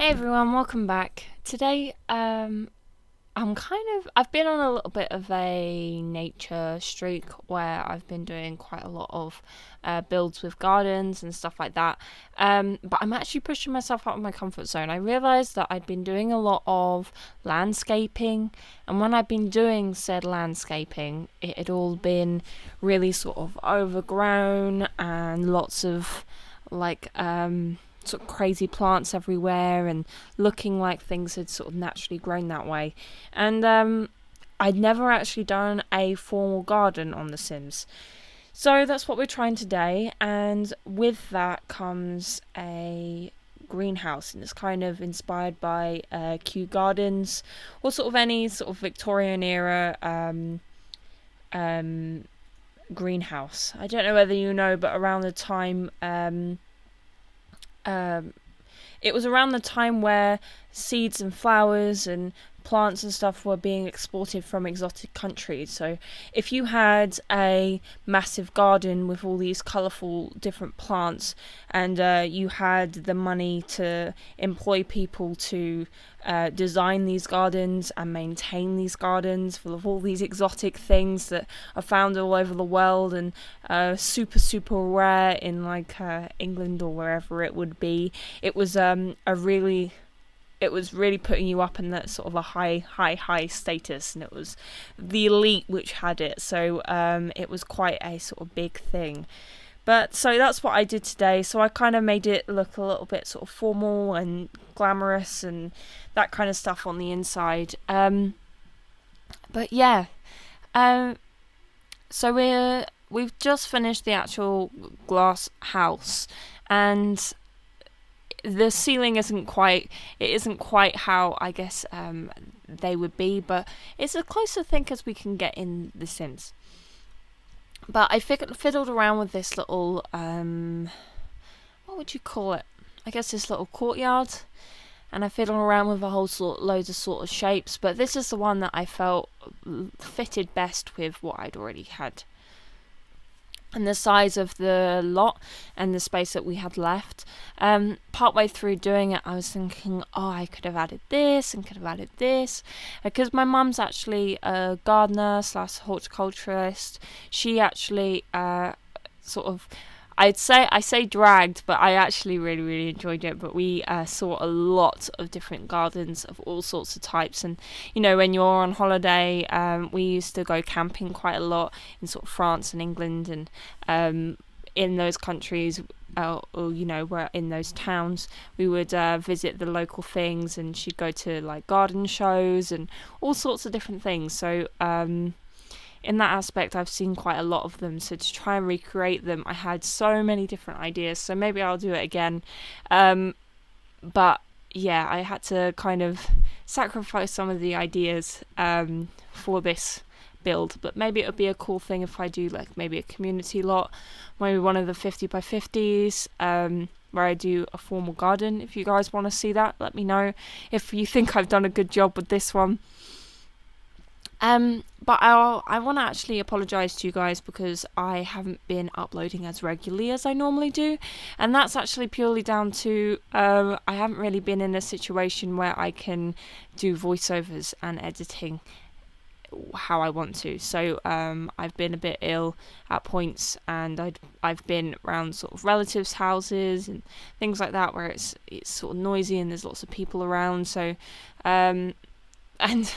Hey everyone, welcome back. Today, I've been on a little bit of a nature streak where I've been doing quite a lot of builds with gardens and stuff like that. But I'm actually pushing myself out of my comfort zone. I realised that I'd been doing a lot of landscaping, and when I'd been doing said landscaping, it had all been really sort of overgrown and lots of sort of crazy plants everywhere and looking like things had sort of naturally grown that way. And I'd never actually done a formal garden on The Sims. So that's what we're trying today, and with that comes a greenhouse, and it's kind of inspired by Kew Gardens or sort of any sort of Victorian era greenhouse. I don't know whether you know, but around the time it was around the time where seeds and flowers and plants and stuff were being exported from exotic countries. So if you had a massive garden with all these colourful different plants, and you had the money to employ people to design these gardens and maintain these gardens full of all these exotic things that are found all over the world and super rare in England or wherever it would be, it was it was really putting you up in that sort of a high status, and it was the elite which had it. So it was quite a sort of big thing. But so that's what I did today. So I kind of made it look a little bit sort of formal and glamorous and that kind of stuff on the inside. But yeah, so we've just finished the actual glass house, and the ceiling isn't quite how I guess they would be, but it's as close I think as we can get in The Sims. But I fiddled around with this little what would you call it? I guess this little courtyard, and I fiddled around with a whole loads of sort of shapes. But this is the one that I felt fitted best with what I'd already had, and the size of the lot and the space that we had left. Partway through doing it, I was thinking, I could have added this and could have added this, because my mum's actually a gardener / horticulturist. She actually sort of, I say dragged, but I actually really enjoyed it. But we saw a lot of different gardens of all sorts of types, and when you're on holiday, we used to go camping quite a lot in sort of France and England, and in those countries, or where in those towns, we would visit the local things, and she'd go to like garden shows and all sorts of different things. So in that aspect, I've seen quite a lot of them. So to try and recreate them, I had so many different ideas. So maybe I'll do it again. But yeah, I had to kind of sacrifice some of the ideas for this build. But maybe it would be a cool thing if I do like maybe a community lot, maybe one of the 50 by 50s, where I do a formal garden. If you guys want to see that, let me know. If you think I've done a good job with this one. But I want to actually apologise to you guys because I haven't been uploading as regularly as I normally do, and that's actually purely down to I haven't really been in a situation where I can do voiceovers and editing how I want to. So I've been a bit ill at points, and I've been around sort of relatives' houses and things like that where it's sort of noisy and there's lots of people around. So and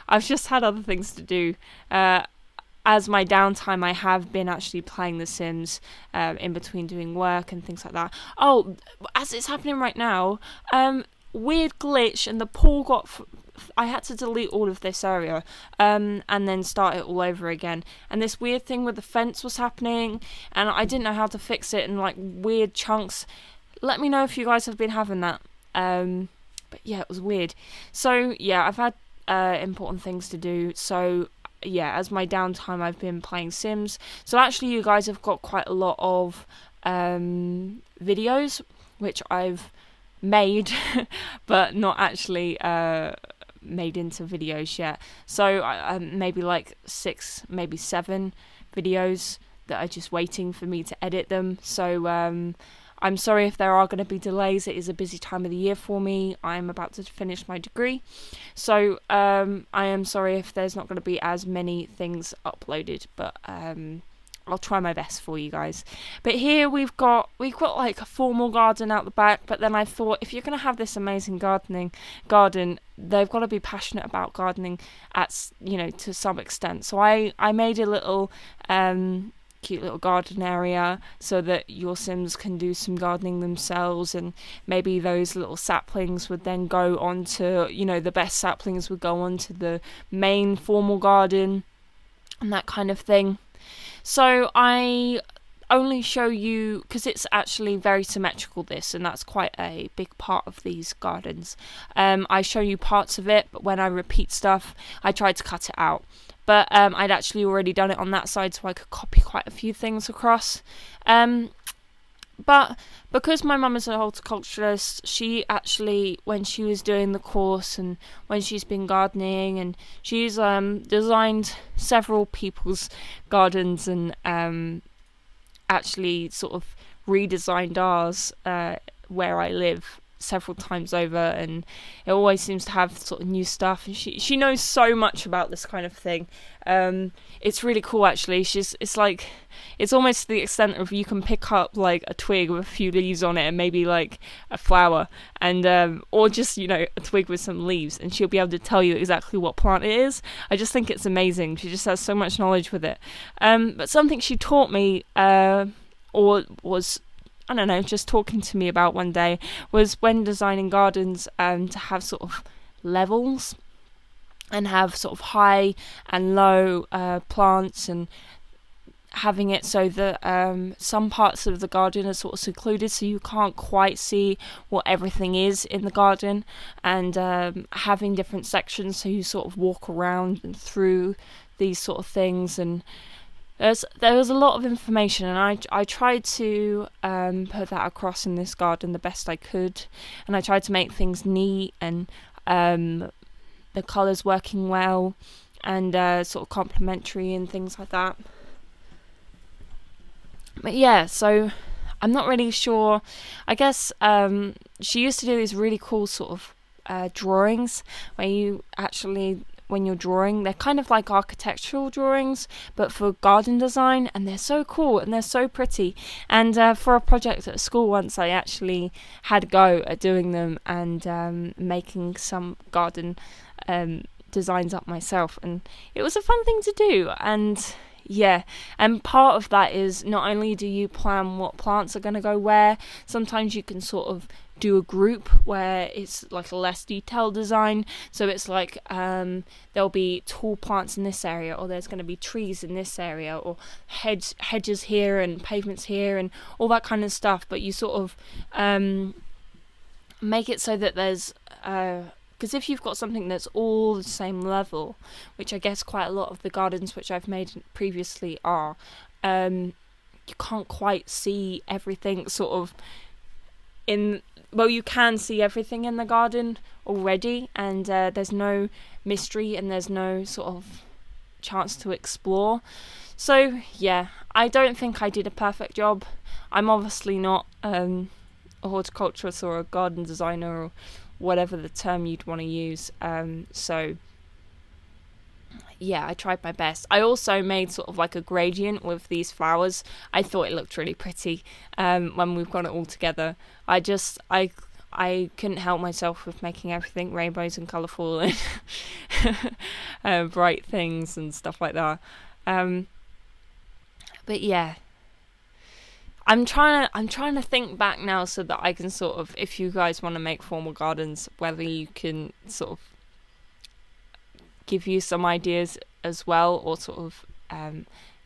I've just had other things to do. As my downtime, I have been actually playing The Sims in between doing work and things like that. Oh, as it's happening right now, weird glitch, and the pool got... I had to delete all of this area and then start it all over again. And this weird thing with the fence was happening, and I didn't know how to fix it in like weird chunks. Let me know if you guys have been having that. But yeah, it was weird. So yeah, I've had important things to do. So yeah, as my downtime, I've been playing Sims. So actually, you guys have got quite a lot of videos which I've made, but not actually made into videos yet. So maybe like 6, maybe 7 videos that are just waiting for me to edit them. So I'm sorry if there are going to be delays. It is a busy time of the year for me. I'm about to finish my degree. So I am sorry if there's not going to be as many things uploaded, but I'll try my best for you guys. But here we've got like a formal garden out the back, but then I thought if you're going to have this amazing garden, they've got to be passionate about gardening to some extent. So I made a little cute little garden area so that your Sims can do some gardening themselves, and maybe those little saplings would then go on to, the best saplings would go on to the main formal garden and that kind of thing. So I only show you, because it's actually very symmetrical this, and that's quite a big part of these gardens. I show you parts of it, but when I repeat stuff, I try to cut it out. But I'd actually already done it on that side, so I could copy quite a few things across. But because my mum is a horticulturalist, she actually, when she was doing the course and when she's been gardening, and she's designed several people's gardens and actually sort of redesigned ours where I live several times over, and it always seems to have sort of new stuff, and she knows so much about this kind of thing. It's really cool actually. It's almost to the extent of you can pick up like a twig with a few leaves on it and maybe like a flower, and or just a twig with some leaves, and she'll be able to tell you exactly what plant it is. I just think it's amazing. She just has so much knowledge with it. But something she taught me or was, I don't know, just talking to me about one day, was when designing gardens to have sort of levels and have sort of high and low plants, and having it so that some parts of the garden are sort of secluded, so you can't quite see what everything is in the garden, and having different sections so you sort of walk around and through these sort of things. And there was a lot of information, and I tried to put that across in this garden the best I could, and I tried to make things neat and the colours working well and sort of complementary and things like that. But yeah, so I'm not really sure. I guess she used to do these really cool sort of drawings where you actually, when you're drawing, they're kind of like architectural drawings but for garden design, and they're so cool and they're so pretty. And for a project at school once, I actually had a go at doing them and making some garden designs up myself, and it was a fun thing to do. And yeah, and part of that is not only do you plan what plants are going to go where, sometimes you can sort of do a group where it's like a less detailed design. So it's like there'll be tall plants in this area, or there's going to be trees in this area, or hedges here and pavements here and all that kind of stuff. But you sort of make it so that there's because if you've got something that's all the same level, which I guess quite a lot of the gardens which I've made previously are, you can't quite see everything sort of you can see everything in the garden already, and there's no mystery and there's no sort of chance to explore. So yeah, I don't think I did a perfect job. I'm obviously not a horticulturist or a garden designer or whatever the term you'd want to use. So yeah, I tried my best. I also made sort of like a gradient with these flowers. I thought it looked really pretty when we've got it all together. I couldn't help myself with making everything rainbows and colourful and bright things and stuff like that. But yeah, I'm trying to think back now so that I can sort of, if you guys want to make formal gardens, whether you can sort of give you some ideas as well, or sort of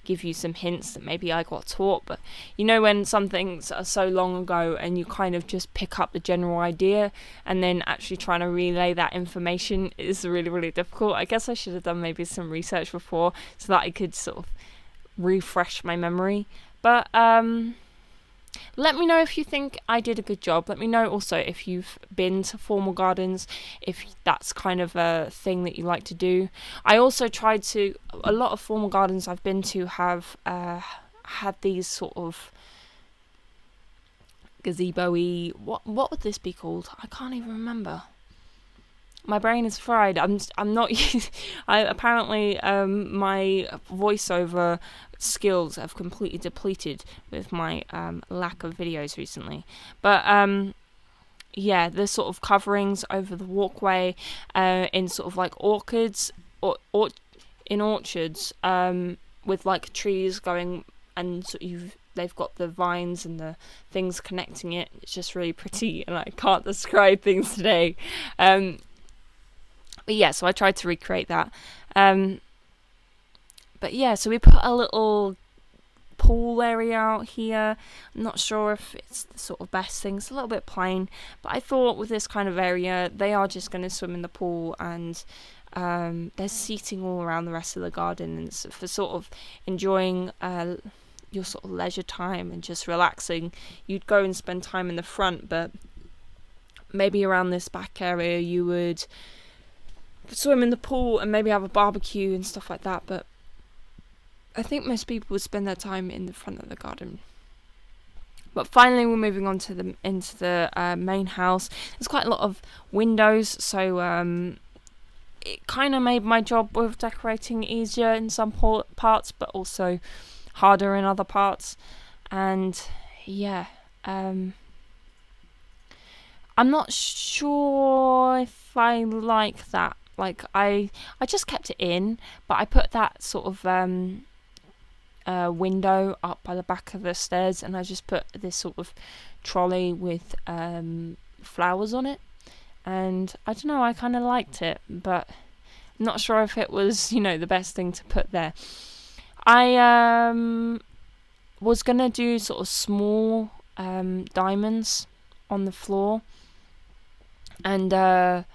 give you some hints that maybe I got taught. But when some things are so long ago and you kind of just pick up the general idea, and then actually trying to relay that information is really, really difficult. I guess I should have done maybe some research before so that I could sort of refresh my memory. But let me know if you think I did a good job. Let me know also if you've been to formal gardens, if that's kind of a thing that you like to do. I also tried to, a lot of formal gardens I've been to have had these sort of gazebo-y. What would this be called? I can't even remember. My brain is fried. I'm not. I apparently my voiceover skills have completely depleted with my lack of videos recently. But yeah, the sort of coverings over the walkway in sort of like orchids or in orchards with like trees going, and they've got the vines and the things connecting it. It's just really pretty, and I can't describe things today. But yeah, so I tried to recreate that. But yeah, so we put a little pool area out here. I'm not sure if it's the sort of best thing. It's a little bit plain, but I thought with this kind of area, they are just going to swim in the pool, and there's seating all around the rest of the garden, and it's for sort of enjoying your sort of leisure time and just relaxing. You'd go and spend time in the front, but maybe around this back area you would swim in the pool and maybe have a barbecue and stuff like that. But I think most people would spend their time in the front of the garden. But finally, we're moving on to into the main house. There's quite a lot of windows, so it kind of made my job with decorating easier in some parts, but also harder in other parts. And yeah, I'm not sure if I like that. Like I just kept it in, but I put that sort of window up by the back of the stairs, and I just put this sort of trolley with flowers on it. And I don't know, I kind of liked it, but I'm not sure if it was, the best thing to put there. I was gonna do sort of small diamonds on the floor, and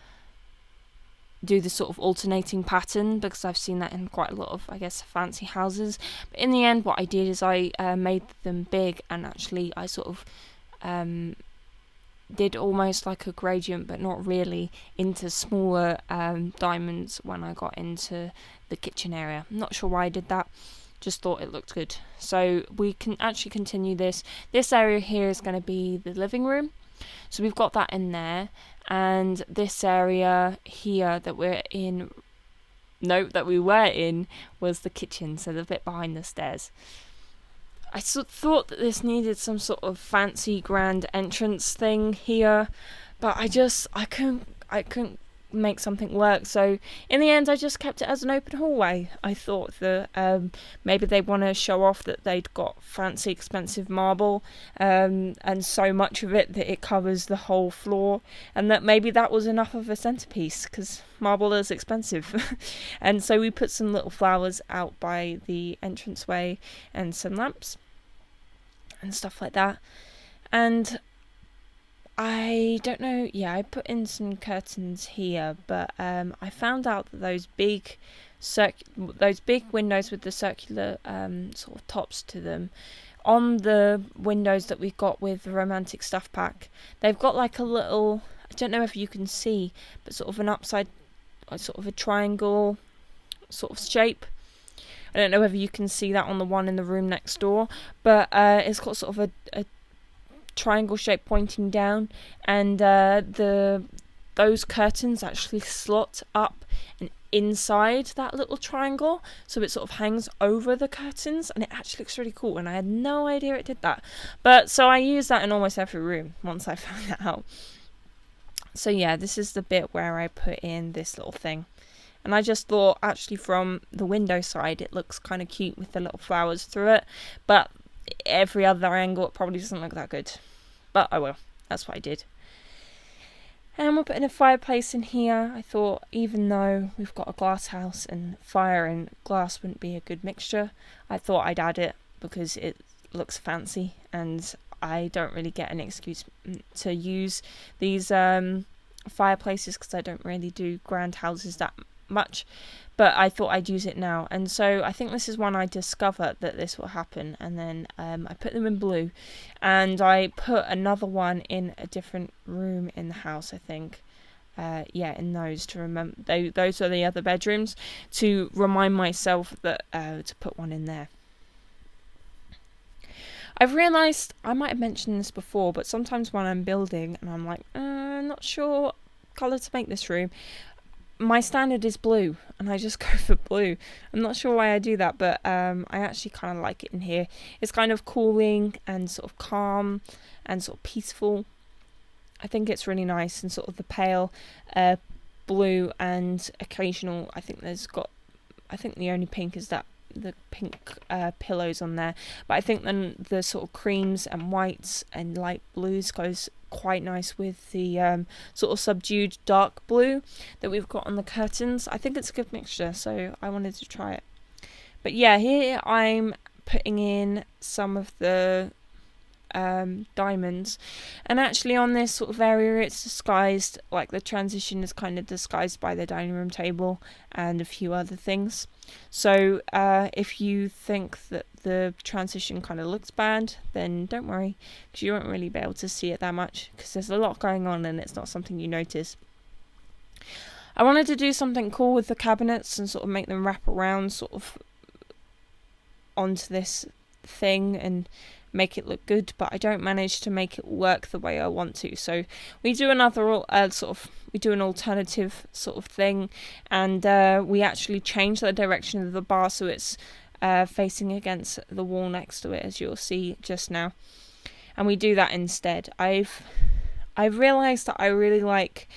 do the sort of alternating pattern, because I've seen that in quite a lot of, I guess, fancy houses. But in the end, what I did is I made them big, and actually I sort of did almost like a gradient, but not really, into smaller diamonds when I got into the kitchen area. I'm not sure why I did that, just thought it looked good. So we can actually continue this. This area here is going to be the living room, so we've got that in there. And this area here that we were in was the kitchen, so the bit behind the stairs. I thought that this needed some sort of fancy grand entrance thing here, but I couldn't make something work. So in the end, I just kept it as an open hallway. I thought that maybe they want to show off that they'd got fancy, expensive marble, and so much of it that it covers the whole floor, and that maybe that was enough of a centerpiece, because marble is expensive. And so we put some little flowers out by the entranceway and some lamps and stuff like that. And I don't know, I put in some curtains here, but I found out that those big windows with the circular sort of tops to them, on the windows that we've got with the romantic stuff pack, they've got like a little, I don't know if you can see, but sort of an upside, sort of a triangle sort of shape. I don't know whether you can see that on the one in the room next door, but it's got sort of a triangle shape pointing down, and those curtains actually slot up and inside that little triangle, so it sort of hangs over the curtains, and it actually looks really cool, and I had no idea it did that. But so I use that in almost every room once I found that out. So yeah, this is the bit where I put in this little thing, and I just thought actually from the window side it looks kind of cute with the little flowers through it, but every other angle it probably doesn't look that good. But oh well, that's what I did. And we're putting a fireplace in here. I thought, even though we've got a glass house and fire and glass wouldn't be a good mixture, I thought I'd add it because it looks fancy, and I don't really get an excuse to use these fireplaces because I don't really do grand houses that much. But I thought I'd use it now, and so I think this is one I discovered that this will happen, and then I put them in blue, and I put another one in a different room in the house, I think. In those to remember, those are the other bedrooms, to remind myself that to put one in there. I've realised, I might have mentioned this before, but sometimes when I'm building and I'm like, not sure colour to make this room, my standard is blue and I just go for blue. I'm not sure why I do that, but I actually kind of like it in here. It's kind of cooling and sort of calm and sort of peaceful. I think it's really nice, and sort of the pale blue and occasional, I think the only pink is that the pink pillows on there, but I think then the sort of creams and whites and light blues goes quite nice with the sort of subdued dark blue that we've got on the curtains. I think it's a good mixture, so I wanted to try it. But yeah, here I'm putting in some of the diamonds, and actually on this sort of area it's disguised, like the transition is kind of disguised by the dining room table and a few other things. So if you think that the transition kind of looks bad, then don't worry, because you won't really be able to see it that much, because there's a lot going on and it's not something you notice. I wanted to do something cool with the cabinets and sort of make them wrap around sort of onto this thing and make it look good, but I don't manage to make it work the way I want to. So we do another we do an alternative sort of thing, and we actually change the direction of the bar so it's facing against the wall next to it, as you'll see just now. And we do that instead. I've realised that I really like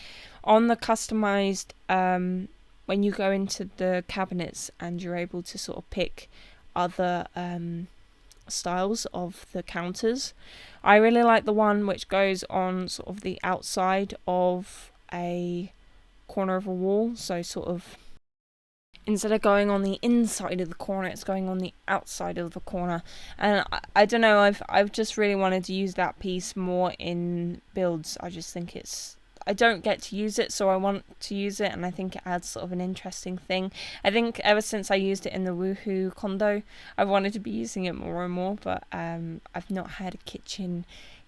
on the customized when you go into the cabinets and you're able to sort of pick other styles of the counters. I really like the one which goes on sort of the outside of a corner of a wall, so sort of instead of going on the inside of the corner, it's going on the outside of the corner. And I don't know, I've just really wanted to use that piece more in builds. I just think I don't get to use it, so I want to use it, and I think it adds sort of an interesting thing. I think ever since I used it in the Woohoo condo, I've wanted to be using it more and more, but I've not had a kitchen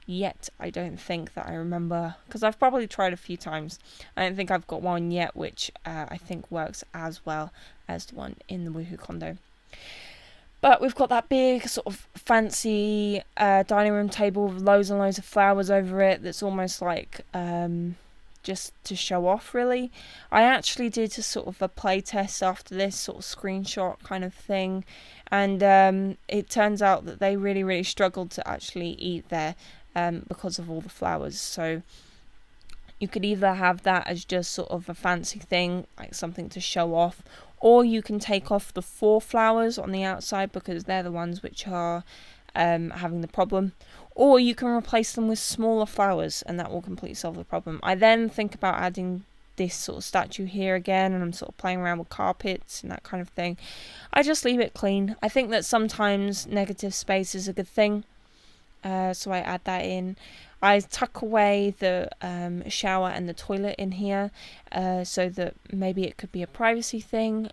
yet, I don't think, that I remember, because I've probably tried a few times. I don't think I've got one yet which I think works as well as the one in the Woohoo condo. But we've got that big sort of fancy dining room table with loads and loads of flowers over it that's almost like just to show off, really. I actually did a sort of a play test after this, sort of screenshot kind of thing, and it turns out that they really, really struggled to actually eat there because of all the flowers. So you could either have that as just sort of a fancy thing, like something to show off, or you can take off the 4 flowers on the outside because they're the ones which are having the problem, or you can replace them with smaller flowers and that will completely solve the problem. I then think about adding this sort of statue here again, and I'm sort of playing around with carpets and that kind of thing. I just leave it clean. I think that sometimes negative space is a good thing, so I add that in. I tuck away the shower and the toilet in here so that maybe it could be a privacy thing,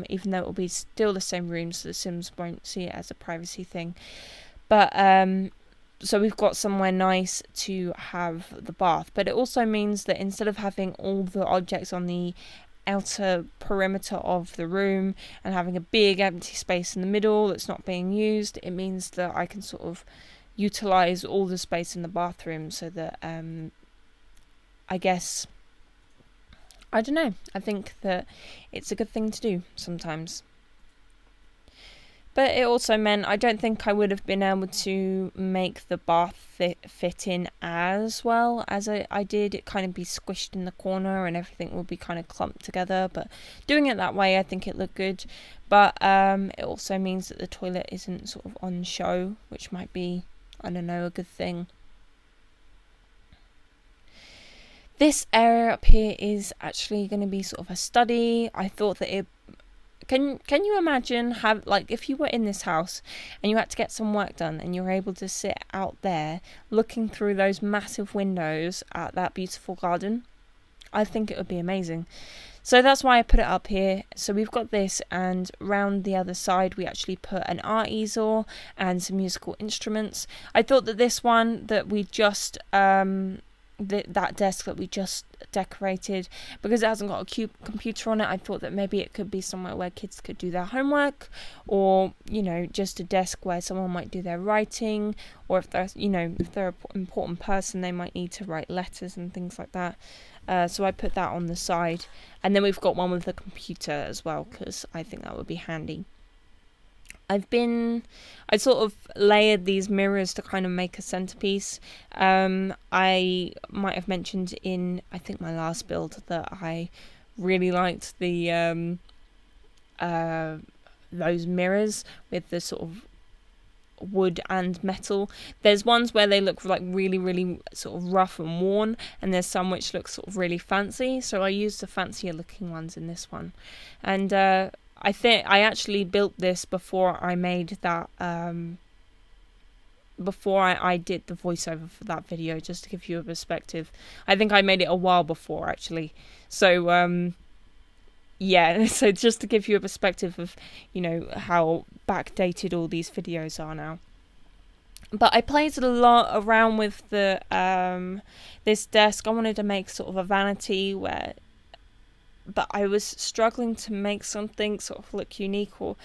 even though it will be still the same room, so the Sims won't see it as a privacy thing. But so we've got somewhere nice to have the bath, but it also means that instead of having all the objects on the outer perimeter of the room and having a big empty space in the middle that's not being used, it means that I can sort of utilize all the space in the bathroom, so that I guess, I don't know, I think that it's a good thing to do sometimes. But it also meant I don't think I would have been able to make the bath fit in as well as I did. It kind of be squished in the corner and everything will be kind of clumped together, but doing it that way I think it looked good. But it also means that the toilet isn't sort of on show, which might be, I don't know, a good thing. This area up here is actually going to be sort of a study. I thought that it can you imagine if you were in this house and you had to get some work done and you were able to sit out there looking through those massive windows at that beautiful garden? I think it would be amazing. So that's why I put it up here. So we've got this, and round the other side we actually put an art easel and some musical instruments. I thought that this one that we just that desk that we just decorated. Because it hasn't got a computer on it, I thought that maybe it could be somewhere where kids could do their homework, or, you know, just a desk where someone might do their writing, or if they're, you know, if they're an important person, they might need to write letters and things like that. So I put that on the side, and then we've got one with a computer as well, because I think that would be handy. I sort of layered these mirrors to kind of make a centerpiece. I might have mentioned in, I think, my last build that I really liked the those mirrors with the sort of wood and metal. There's ones where they look like really sort of rough and worn, and there's some which look sort of really fancy, so I used the fancier looking ones in this one. And I think I actually built this before I made that before I did the voiceover for that video, just to give you a perspective. I think I made it a while before, actually. So yeah, so just to give you a perspective of, you know, how backdated all these videos are now. But I played a lot around with the this desk. I wanted to make sort of a vanity but I was struggling to make something sort of look unique, or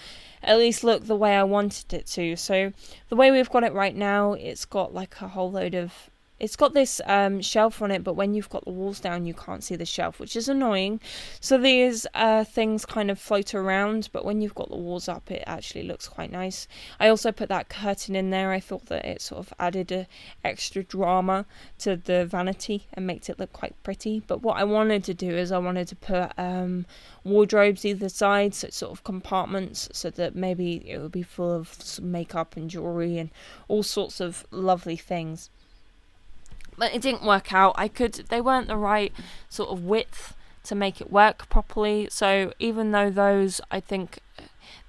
at least look the way I wanted it to. So the way we've got it right now, it's got like a whole load of... It's got this shelf on it, but when you've got the walls down, you can't see the shelf, which is annoying. So these things kind of float around, but when you've got the walls up, it actually looks quite nice. I also put that curtain in there. I thought that it sort of added a extra drama to the vanity and makes it look quite pretty. But what I wanted to do is I wanted to put wardrobes either side, so sort of compartments, so that maybe it would be full of some makeup and jewellery and all sorts of lovely things. But it didn't work out. They weren't the right sort of width to make it work properly. So even though those, I think,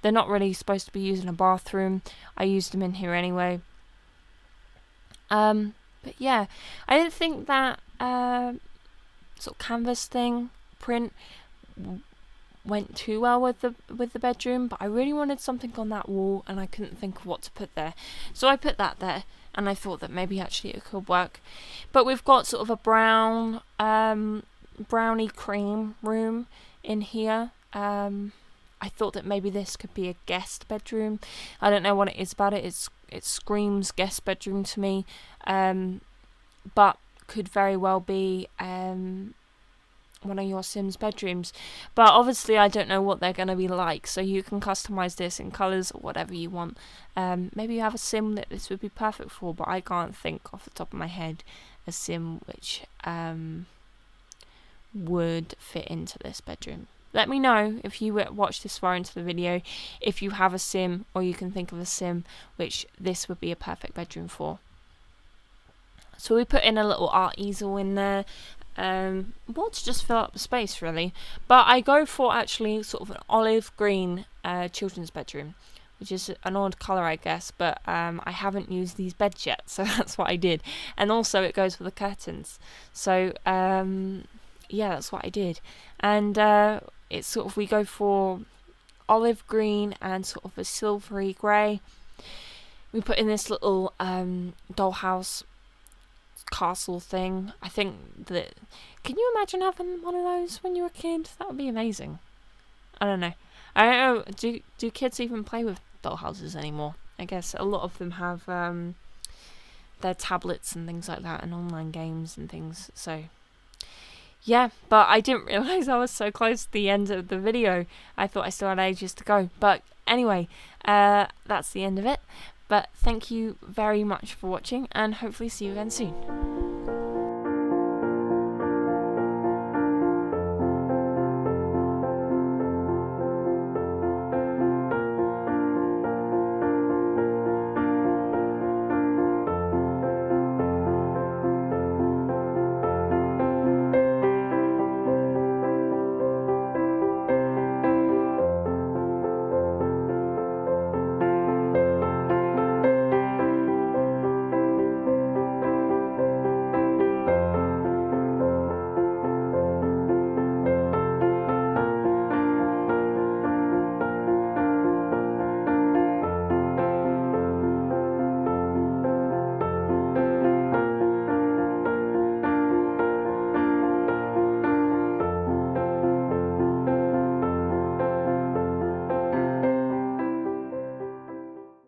they're not really supposed to be used in a bathroom, I used them in here anyway. But yeah, I didn't think that sort of canvas thing print went too well with the bedroom, but I really wanted something on that wall, and I couldn't think of what to put there. So I put that there. And I thought that maybe actually it could work. But we've got sort of a brown, brownie cream room in here. I thought that maybe this could be a guest bedroom. I don't know what it is about it. It screams guest bedroom to me. But could very well be one of your Sims bedrooms, but obviously I don't know what they're going to be like, so you can customize this in colors or whatever you want. Maybe you have a Sim that this would be perfect for, but I can't think off the top of my head a Sim which would fit into this bedroom. Let me know if you watch this far into the video, if you have a Sim or you can think of a Sim which this would be a perfect bedroom for. So we put in a little art easel in there. Well, to just fill up the space really, but I go for actually sort of an olive green children's bedroom, which is an odd colour I guess, but I haven't used these beds yet, so that's what I did. And also it goes with the curtains, so yeah, that's what I did. And it's sort of, we go for olive green and sort of a silvery grey. We put in this little dollhouse castle thing. I think that, can you imagine having one of those when you were a kid? That would be amazing. I don't know. I don't know, do kids even play with dollhouses anymore? I guess a lot of them have their tablets and things like that, and online games and things, so yeah. But I didn't realise I was so close to the end of the video. I thought I still had ages to go, but anyway, that's the end of it. But thank you very much for watching, and hopefully see you again soon.